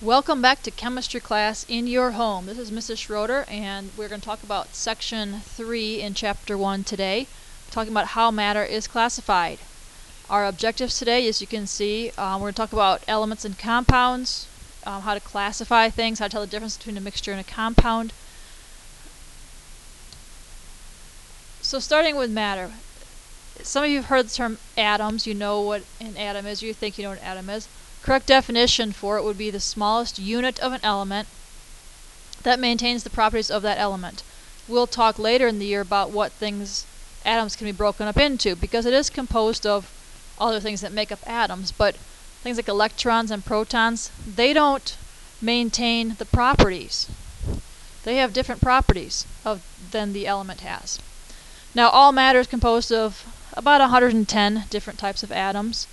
Welcome back to chemistry class in your home. This is Mrs. Schroeder, and we're going to talk about section 3 in chapter 1 today, talking about how matter is classified. Our objectives today, as you can see, we're going to talk about elements and compounds, how to classify things, how to tell the difference between a mixture and a compound. So starting with matter, some of you have heard the term atoms. You know what an atom is, you think you know what an atom is. Correct definition for it would be the smallest unit of an element that maintains the properties of that element. We'll talk later in the year about what things atoms can be broken up into, because it is composed of other things that make up atoms, but things like electrons and protons, they don't maintain the properties. They have different properties than the element has. Now, all matter is composed of about 110 different types of atoms,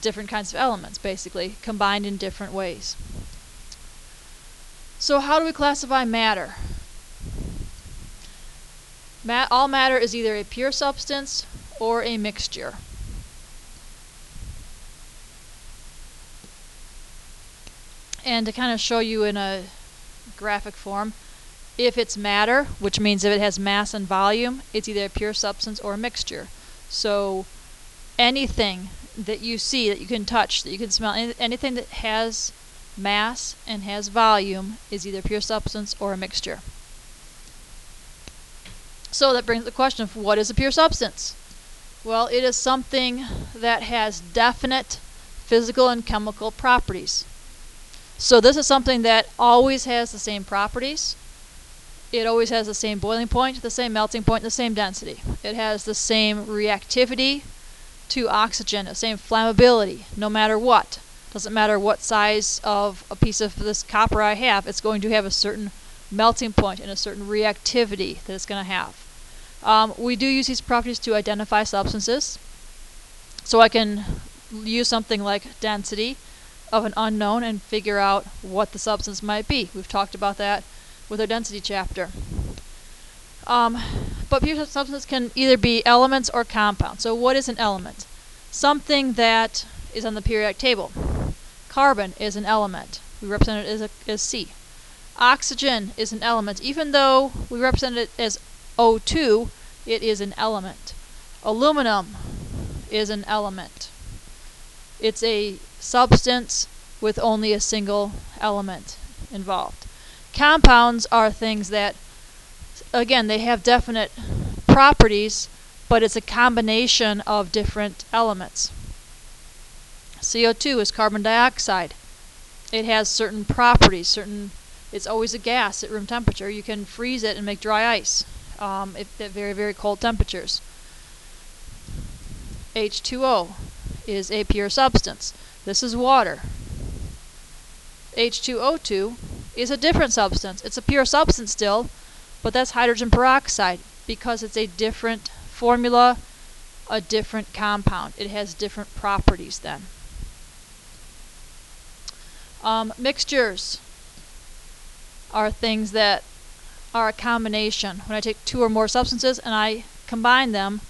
different kinds of elements, basically, combined in different ways. So how do we classify matter? All matter is either a pure substance or a mixture. And to kind of show you in a graphic form, if it's matter, which means if it has mass and volume, it's either a pure substance or a mixture. So anything that you see, that you can touch, that you can smell, anything that has mass and has volume is either pure substance or a mixture. So that brings the question of what is a pure substance? Well, it is something that has definite physical and chemical properties. So this is something that always has the same properties. It always has the same boiling point, the same melting point, the same density. It has the same reactivity to oxygen, the same flammability, no matter what. Doesn't matter what size of a piece of this copper I have, it's going to have a certain melting point and a certain reactivity that it's going to have. We do use these properties to identify substances. So I can use something like density of an unknown and figure out what the substance might be. We've talked about that with our density chapter. But pure substances can either be elements or compounds. So what is an element? Something that is on the periodic table. Carbon is an element. We represent it as C. Oxygen is an element. Even though we represent it as O2, it is an element. Aluminum is an element. It's a substance with only a single element involved. Compounds are things that, again, they have definite properties, but it's a combination of different elements. CO2 is carbon dioxide. It has certain properties, it's always a gas at room temperature. You can freeze it and make dry ice at very, very cold temperatures. H2O is a pure substance. This is water. H2O2 is a different substance. It's a pure substance still, but that's hydrogen peroxide because it's a different formula, a different compound. It has different properties then. Mixtures are things that are a combination. When I take two or more substances and I combine them,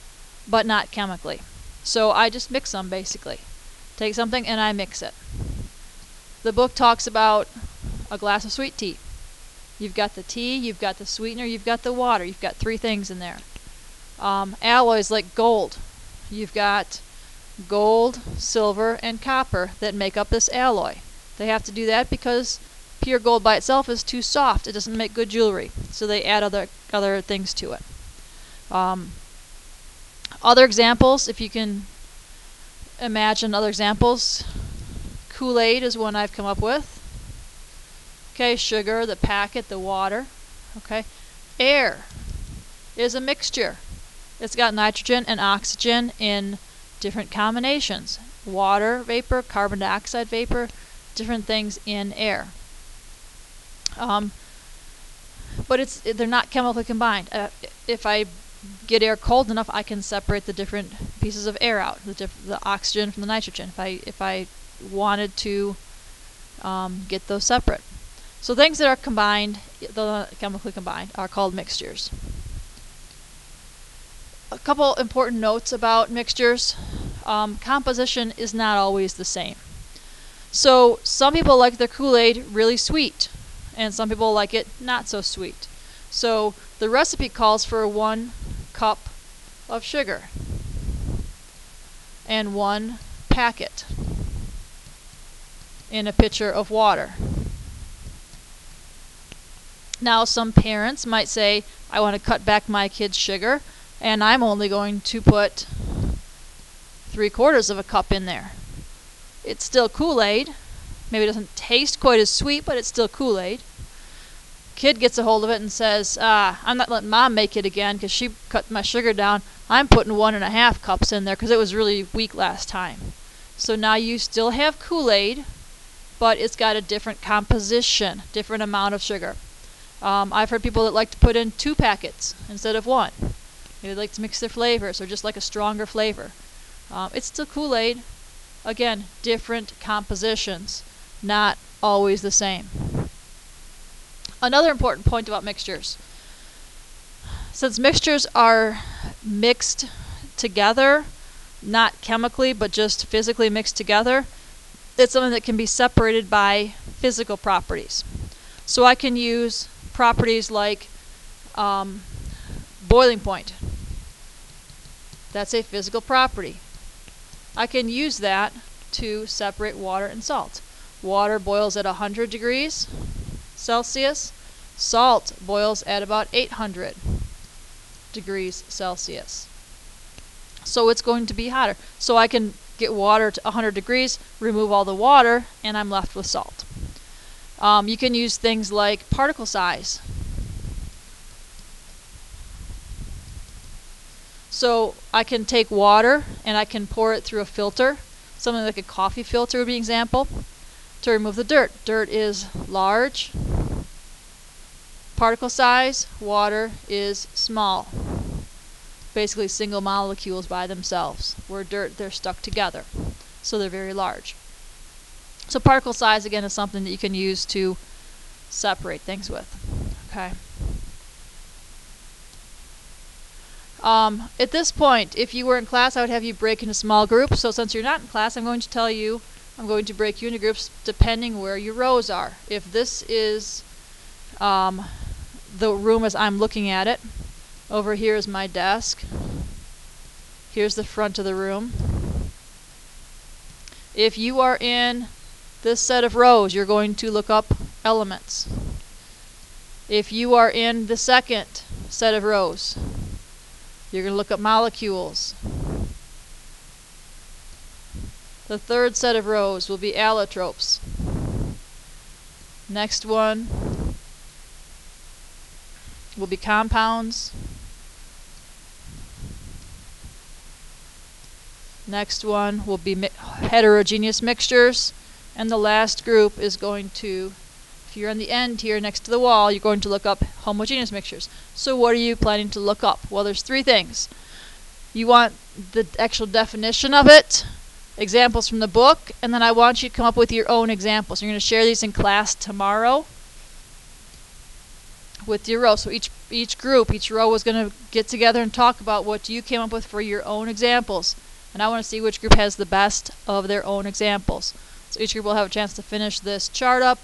but not chemically. So I just mix them, basically. Take something and I mix it. The book talks about a glass of sweet tea. You've got the tea, you've got the sweetener, you've got the water. You've got three things in there. Alloys like gold. You've got gold, silver, and copper that make up this alloy. They have to do that because pure gold by itself is too soft. It doesn't make good jewelry. So they add other things to it. Other examples, if you can imagine other examples, Kool-Aid is one I've come up with. Okay, sugar, the packet, the water. Okay, air is a mixture. It's got nitrogen and oxygen in different combinations. Water vapor, carbon dioxide vapor, different things in air. But they're not chemically combined. If I get air cold enough, I can separate the different pieces of air out, the oxygen from the nitrogen, if I wanted to get those separate. So things that are combined, chemically combined, are called mixtures. A couple important notes about mixtures. Composition is not always the same. So some people like their Kool-Aid really sweet, and some people like it not so sweet. So the recipe calls for 1 cup of sugar and 1 packet in a pitcher of water. Now some parents might say, I want to cut back my kid's sugar, and I'm only going to put 3/4 of a cup in there. It's still Kool-Aid. Maybe it doesn't taste quite as sweet, but it's still Kool-Aid. Kid gets a hold of it and says, I'm not letting Mom make it again because she cut my sugar down. I'm putting 1.5 cups in there because it was really weak last time. So now you still have Kool-Aid, but it's got a different composition, different amount of sugar. I've heard people that like to put in 2 packets instead of 1. Maybe they like to mix their flavors or just like a stronger flavor. It's still Kool-Aid. Again, different compositions, not always the same. Another important point about mixtures. Since mixtures are mixed together, not chemically but just physically mixed together, it's something that can be separated by physical properties. So I can use properties like boiling point. That's a physical property. I can use that to separate water and salt. Water boils at 100 degrees Celsius. Salt boils at about 800 degrees Celsius. So it's going to be hotter. So I can get water to 100 degrees, remove all the water, and I'm left with salt. You can use things like particle size. So I can take water and I can pour it through a filter, something like a coffee filter would be an example, to remove the dirt. Dirt is large. Particle size, water is small. Basically single molecules by themselves. Where dirt, they're stuck together. So they're very large. So particle size, again, is something that you can use to separate things with. Okay. At this point, if you were in class, I would have you break into small groups. So since you're not in class, I'm going to break you into groups depending where your rows are. If this is the room as I'm looking at it, over here is my desk. Here's the front of the room. If you are in this set of rows, you're going to look up elements. If you are in the second set of rows, you're going to look up molecules. The third set of rows will be allotropes. Next one will be compounds. Next one will be heterogeneous mixtures. And the last group is going to, if you're on the end here next to the wall, you're going to look up homogeneous mixtures. So what are you planning to look up? Well, there's 3 things. You want the actual definition of it, examples from the book, and then I want you to come up with your own examples. You're going to share these in class tomorrow with your row. So each group, each row is going to get together and talk about what you came up with for your own examples. And I want to see which group has the best of their own examples. So each group will have a chance to finish this chart up,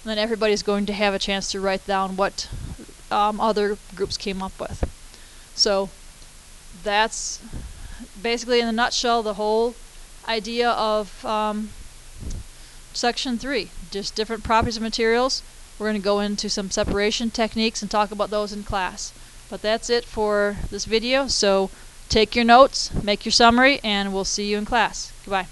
and then everybody's going to have a chance to write down what other groups came up with. So that's basically in a nutshell the whole idea of section 3. Just different properties of materials. We're going to go into some separation techniques and talk about those in class. But that's it for this video. So take your notes, make your summary, and we'll see you in class. Goodbye.